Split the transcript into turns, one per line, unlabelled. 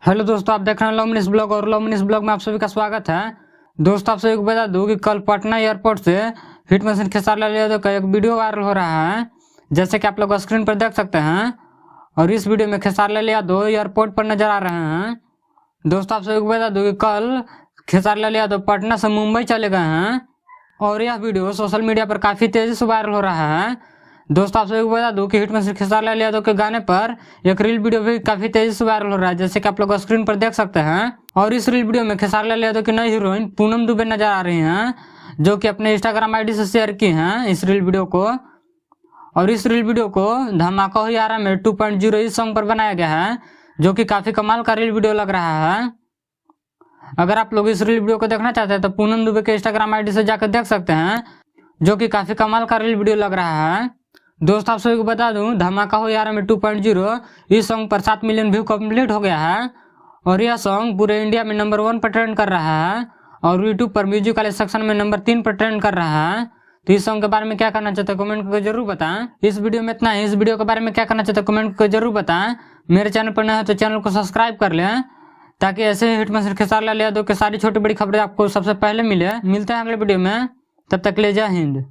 Hello दोस्तों, आप देख रहे हैं लॉमनिस ब्लॉग और लॉमनिस ब्लॉग में आप सभी का स्वागत है। दोस्तों, आप सभी को बता दूं कि कल पटना एयरपोर्ट से हिट मशीन खेसारी लाल यादव का एक वीडियो वायरल हो रहा है, जैसे कि आप लोग स्क्रीन पर देख सकते हैं। और इस वीडियो में खेसारी लाल यादव एयरपोर्ट पर नजर आ रहे हैं। दोस्तों, आप सभी को बता दूं कि कल खेसारी लाल यादव पटना से मुंबई चले गए हैं और यह वीडियो सोशल मीडिया पर काफी तेजी से वायरल हो रहा है। दोस्तों, आप सभी को बता दूं कि हिट मशीन खेसारी लाल यादव के गाने पर एक रील वीडियो भी काफी तेजी से वायरल हो रहा है, जैसे कि आप लोग स्क्रीन पर देख सकते हैं। और इस रील वीडियो में खेसारी लाल यादव की नई हीरोइन पूनम दुबे नजर आ रही हैं, जो कि अपने इंस्टाग्राम आईडी से शेयर की हैं इस रील वीडियो को। और इस रील वीडियो को धमाका हो यारा में 2.0 इस सॉन्ग पर बनाया गया है, जो कि काफी कमाल का रील वीडियो लग रहा है। अगर आप लोग इस रील वीडियो को देखना चाहते हैं तो पूनम दुबे के इंस्टाग्राम आईडी से जाकर देख सकते हैं, जो कि काफी कमाल का रील वीडियो लग रहा है। दोस्तों, आप सभी को बता दूं धमाका हो यारा में 2.0 इस सॉन्ग पर 7 मिलियन व्यू कंप्लीट हो गया है और यह सॉन्ग पूरे इंडिया में नंबर 1 पर ट्रेंड कर रहा है और यूट्यूब पर म्यूजिक वाले सेक्शन में नंबर 3 पर ट्रेंड कर रहा है। तो इस सॉन्ग के बारे में क्या करना चाहते हैं कमेंट करके जरूर बताएं। इस वीडियो में इतना ही। इस वीडियो के बारे में क्या करना चाहते हैं कमेंट करके जरूर बताएं। मेरे चैनल पर नए हो तो चैनल को सब्सक्राइब कर लें, ताकि ऐसे हिट मशीन खेसारी लाल यादव की सारी छोटी बड़ी खबरें आपको सबसे पहले मिले। मिलते हैं अगले वीडियो में, तब तक ले जय हिंद।